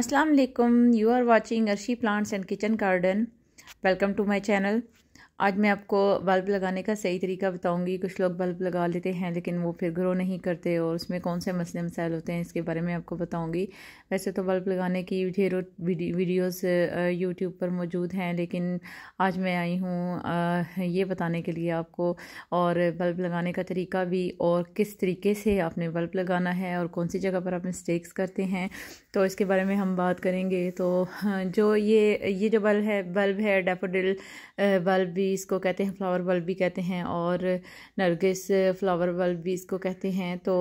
अस्सलाम वालेकुम। You are watching Arshi plants and kitchen garden. Welcome to my channel. आज मैं आपको बल्ब लगाने का सही तरीका बताऊंगी। कुछ लोग बल्ब लगा लेते हैं लेकिन वो फिर ग्रो नहीं करते और उसमें कौन से मसले मसाइल होते हैं इसके बारे में आपको बताऊंगी। वैसे तो बल्ब लगाने की ढेरों वीडियोस यूट्यूब पर मौजूद हैं, लेकिन आज मैं आई हूँ ये बताने के लिए आपको, और बल्ब लगाने का तरीका भी, और किस तरीके से आपने बल्ब लगाना है और कौन सी जगह पर आप मिस्टेक्स करते हैं, तो इसके बारे में हम बात करेंगे। तो जो ये जो बल्ब है डैफोडिल बल्ब भी इसको कहते हैं, फ्लावर बल्ब भी कहते हैं, और नरगिस फ्लावर बल्ब भी इसको कहते हैं। तो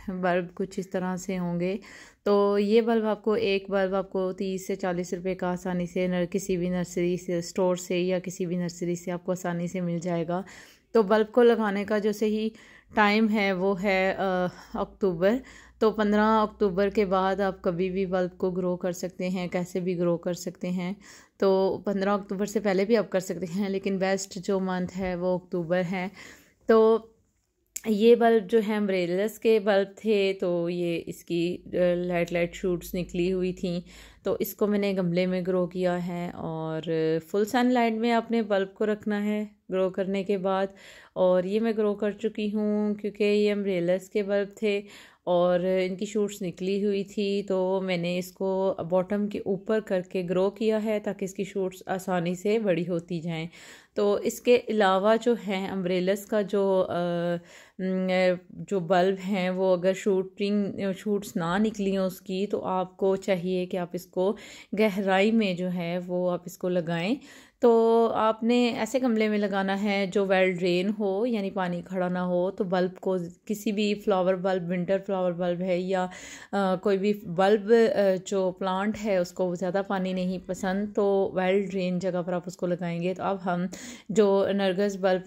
बल्ब कुछ इस तरह से होंगे। तो ये बल्ब आपको, एक बल्ब आपको 30 से 40 रुपए का आसानी से किसी भी नर्सरी से, स्टोर से या किसी भी नर्सरी से आपको आसानी से मिल जाएगा। तो बल्ब को लगाने का जो सही टाइम है वो है अक्टूबर। तो 15 अक्टूबर के बाद आप कभी भी बल्ब को ग्रो कर सकते हैं, कैसे भी ग्रो कर सकते हैं। तो 15 अक्टूबर से पहले भी आप कर सकते हैं, लेकिन बेस्ट जो मंथ है वो अक्टूबर है। तो ये बल्ब जो है अम्ब्रेलस के बल्ब थे, तो ये इसकी लाइट शूट्स निकली हुई थी। तो इसको मैंने गमले में ग्रो किया है, और फुल सनलाइट में आपने बल्ब को रखना है ग्रो करने के बाद। और ये मैं ग्रो कर चुकी हूँ क्योंकि ये अम्ब्रेलस के बल्ब थे और इनकी शूट्स निकली हुई थी। तो मैंने इसको बॉटम के ऊपर करके ग्रो किया है ताकि इसकी शूट्स आसानी से बड़ी होती जाएं। तो इसके अलावा जो है अम्ब्रेलस का जो बल्ब हैं, वो अगर शूट्स ना निकली हों उसकी, तो आपको चाहिए कि आप इसको गहराई में जो है वो आप इसको लगाएं। तो आपने ऐसे गमले में लगाना है जो वेल ड्रेन हो, यानी पानी खड़ा ना हो। तो बल्ब को किसी भी flower bulb, winter flower bulb है या कोई भी बल्ब जो प्लांट है उसको ज़्यादा पानी नहीं पसंद, तो वेल ड्रेन जगह पर आप उसको लगाएंगे। तो अब हम जो नरगिस बल्ब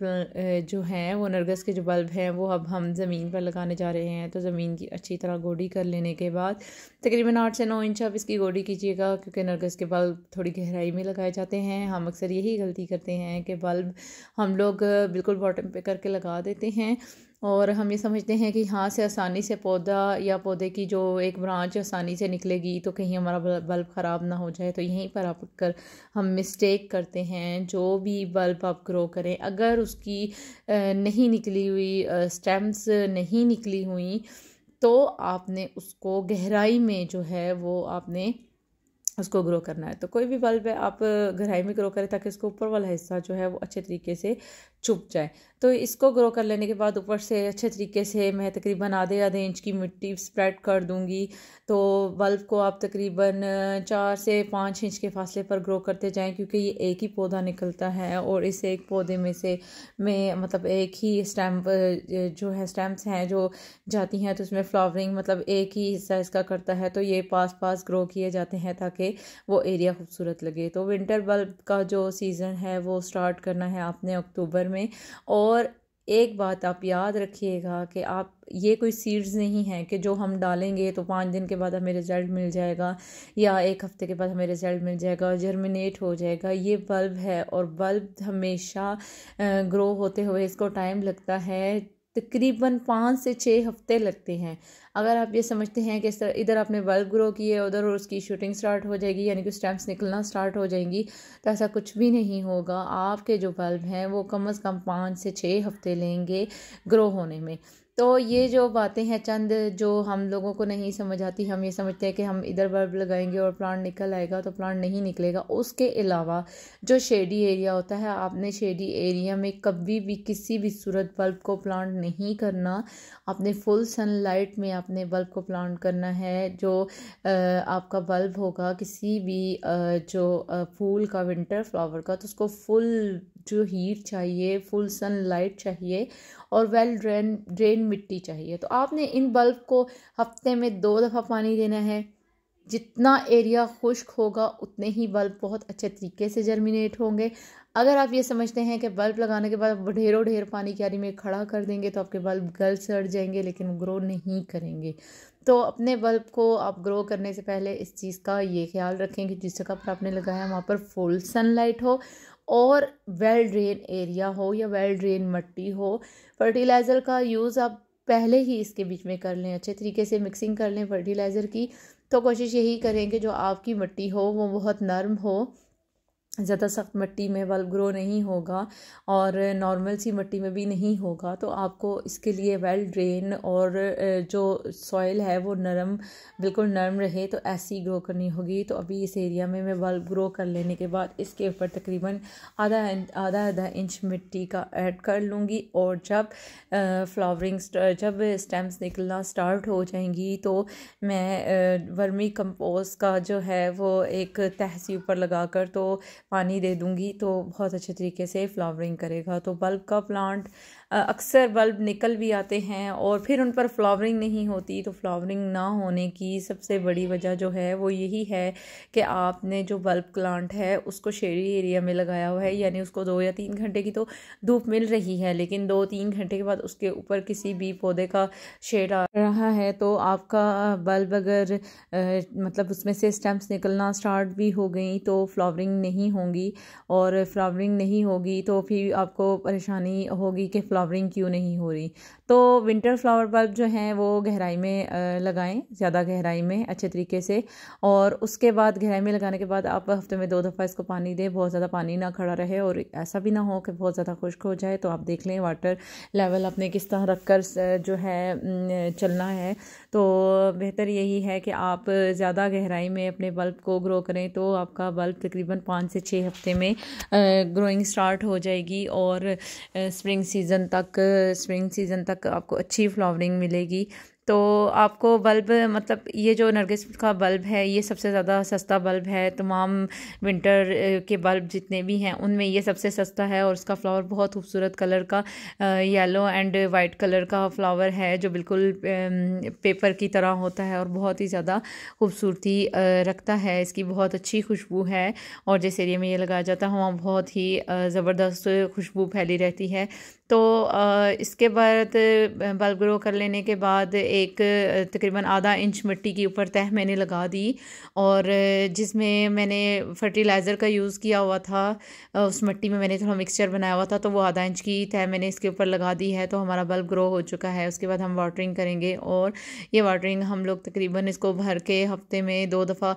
जो हैं, वो नरगिस के जो बल्ब हैं वो अब हम ज़मीन पर लगाने जा रहे हैं। तो ज़मीन की अच्छी तरह गोडी कर लेने के बाद तकरीबन 8 से 9 इंच आप इसकी गोडी कीजिएगा, क्योंकि नरगिस के बल्ब थोड़ी गहराई में लगाए जाते हैं। हम अक्सर यही गलती करते हैं कि बल्ब हम लोग बिल्कुल बॉटम पे करके लगा देते हैं, और हम ये समझते हैं कि यहाँ से आसानी से पौधा या पौधे की जो एक ब्रांच आसानी से निकलेगी, तो कहीं हमारा बल्ब ख़राब ना हो जाए। तो यहीं पर आप हम मिस्टेक करते हैं। जो भी बल्ब आप ग्रो करें, अगर उसकी नहीं निकली हुई स्टेम्स नहीं निकली हुई, तो आपने उसको गहराई में जो है वो आपने उसको ग्रो करना है। तो कोई भी बल्ब है आप गहराई में ग्रो करें ताकि इसको ऊपर वाला हिस्सा जो है वो अच्छे तरीके से छुप जाए। तो इसको ग्रो कर लेने के बाद ऊपर से अच्छे तरीके से मैं तकरीबन आधे इंच की मिट्टी स्प्रेड कर दूंगी। तो बल्ब को आप तकरीबन 4 से 5 इंच के फासले पर ग्रो करते जाएं, क्योंकि ये एक ही पौधा निकलता है और इस एक पौधे में से मतलब एक ही स्टेम जो है, स्टेम्स हैं जो जाती हैं, तो उसमें फ्लावरिंग मतलब एक ही हिस्सा इसका करता है। तो ये पास ग्रो किए जाते हैं ताकि वो एरिया खूबसूरत लगे। तो विंटर बल्ब का जो सीज़न है वो स्टार्ट करना है आपने अक्टूबर में। और एक बात आप याद रखिएगा कि आप, ये कोई सीड्स नहीं है कि जो हम डालेंगे तो 5 दिन के बाद हमें रिज़ल्ट मिल जाएगा या 1 हफ्ते के बाद हमें रिज़ल्ट मिल जाएगा और जर्मिनेट हो जाएगा। ये बल्ब है, और बल्ब हमेशा ग्रो होते हुए इसको टाइम लगता है, तकरीबन 5 से 6 हफ्ते लगते हैं। अगर आप ये समझते हैं कि इधर आपने बल्ब ग्रो किए, उधर उसकी शूटिंग स्टार्ट हो जाएगी, यानी कि स्टेम्स निकलना स्टार्ट हो जाएंगी, तो ऐसा कुछ भी नहीं होगा। आपके जो बल्ब हैं वो कम से कम 5 से 6 हफ्ते लेंगे ग्रो होने में। तो ये जो बातें हैं चंद जो हम लोगों को नहीं समझ आती, हम ये समझते हैं कि हम इधर बल्ब लगाएंगे और प्लांट निकल आएगा, तो प्लांट नहीं निकलेगा। उसके अलावा जो शेडी एरिया होता है, आपने शेडी एरिया में कभी भी किसी भी सूरत बल्ब को प्लांट नहीं करना। आपने फुल सनलाइट में आपने बल्ब को प्लांट करना है। जो आपका बल्ब होगा किसी भी जो फूल का, विंटर फ्लावर का, तो उसको फुल जो हीट चाहिए, फुल सनलाइट चाहिए और वेल ड्रेन मिट्टी चाहिए। तो आपने इन बल्ब को हफ्ते में 2 दफ़ा पानी देना है। जितना एरिया खुश्क होगा उतने ही बल्ब बहुत अच्छे तरीके से जर्मिनेट होंगे। अगर आप ये समझते हैं कि बल्ब लगाने के बाद ढेर पानी क्यारी में खड़ा कर देंगे तो आपके बल्ब गल सड़ जाएंगे, लेकिन ग्रो नहीं करेंगे। तो अपने बल्ब को आप ग्रो करने से पहले इस चीज़ का ये ख्याल रखें कि जिस जगह पर आपने लगाया वहाँ पर फुल सनलाइट हो और वेल ड्रेन एरिया हो या वेल ड्रेन मिट्टी हो। फर्टिलाइज़र का यूज़ आप पहले ही इसके बीच में कर लें, अच्छे तरीके से मिक्सिंग कर लें फर्टिलाइज़र की, तो कोशिश यही करें कि जो आपकी मिट्टी हो वो बहुत नरम हो, ज़्यादा सख्त मिट्टी में बल्ब ग्रो नहीं होगा और नॉर्मल सी मिट्टी में भी नहीं होगा। तो आपको इसके लिए वेल ड्रेन और जो सॉइल है वो नरम, बिल्कुल नरम रहे, तो ऐसी ग्रो करनी होगी। तो अभी इस एरिया में मैं बल्ब ग्रो कर लेने के बाद इसके ऊपर तकरीबन आधा इंच मिट्टी का ऐड कर लूँगी। और जब फ्लावरिंग जब स्टेम्स निकलना स्टार्ट हो जाएंगी तो मैं वर्मी कंपोस्ट का जो है वो एक तह सी ऊपर लगा कर तो पानी दे दूँगी, तो बहुत अच्छे तरीके से फ्लावरिंग करेगा। तो बल्ब का प्लांट अक्सर बल्ब निकल भी आते हैं और फिर उन पर फ्लावरिंग नहीं होती। तो फ्लावरिंग ना होने की सबसे बड़ी वजह जो है वो यही है कि आपने जो बल्ब प्लांट है उसको शेडी एरिया में लगाया हुआ है, यानी उसको 2 या 3 घंटे की तो धूप मिल रही है, लेकिन 2-3 घंटे के बाद उसके ऊपर किसी भी पौधे का शेड आ रहा है तो आपका बल्ब अगर मतलब उसमें से स्टेम्स निकलना स्टार्ट भी हो गई तो फ्लावरिंग नहीं होगी, और फ्लावरिंग नहीं होगी तो फिर आपको परेशानी होगी कि फ्लावरिंग क्यों नहीं हो रही। तो विंटर फ्लावर बल्ब जो हैं वो गहराई में लगाएं, ज़्यादा गहराई में अच्छे तरीके से। और उसके बाद गहराई में लगाने के बाद आप हफ्ते में 2 दफ़ा इसको पानी दें, बहुत ज़्यादा पानी ना खड़ा रहे और ऐसा भी ना हो कि बहुत ज़्यादा खुश्क हो जाए। तो आप देख लें वाटर लेवल अपने किस तरह रख कर जो है चलना है। तो बेहतर यही है कि आप ज़्यादा गहराई में अपने बल्ब को ग्रो करें तो आपका बल्ब तकरीबन 5 से 6 हफ्ते में ग्रोइंग स्टार्ट हो जाएगी और स्प्रिंग सीज़न तक आपको अच्छी फ्लावरिंग मिलेगी। तो आपको बल्ब मतलब ये जो नरगिस का बल्ब है ये सबसे ज़्यादा सस्ता बल्ब है, तमाम विंटर के बल्ब जितने भी हैं उनमें ये सबसे सस्ता है। और उसका फ्लावर बहुत खूबसूरत कलर का येलो एंड वाइट कलर का फ्लावर है जो बिल्कुल पेपर की तरह होता है और बहुत ही ज़्यादा खूबसूरती रखता है। इसकी बहुत अच्छी खुशबू है और जिस एरिया में ये लगाया जाता है वहाँ बहुत ही ज़बरदस्त खुशबू फैली रहती है। तो इसके बाद बल्ब ग्रो कर लेने के बाद एक तकरीबन आधा इंच मिट्टी के ऊपर तह मैंने लगा दी और जिसमें मैंने फर्टिलाइज़र का यूज़ किया हुआ था, उस मिट्टी में मैंने थोड़ा मिक्सचर बनाया हुआ था, तो वो आधा इंच की तह मैंने इसके ऊपर लगा दी है। तो हमारा बल्ब ग्रो हो चुका है। उसके बाद हम वाटरिंग करेंगे और ये वाटरिंग हम लोग तकरीबन इसको भर के हफ्ते में 2 दफ़ा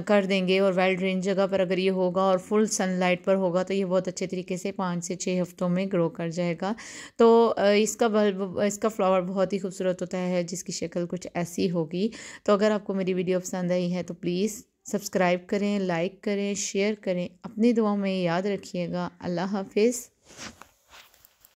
कर देंगे। और वेल ड्रेन जगह पर अगर ये होगा और फुल सनलाइट पर होगा तो ये बहुत अच्छे तरीके से 5 से 6 हफ्तों में ग्रो कर जाएगा। तो इसका फ्लावर बहुत ही खूबसूरत होता है जिसकी शक्ल कुछ ऐसी होगी। तो अगर आपको मेरी वीडियो पसंद आई है तो प्लीज़ सब्सक्राइब करें, लाइक करें, शेयर करें, अपनी दुआओं में याद रखिएगा। अल्लाह हाफिज़।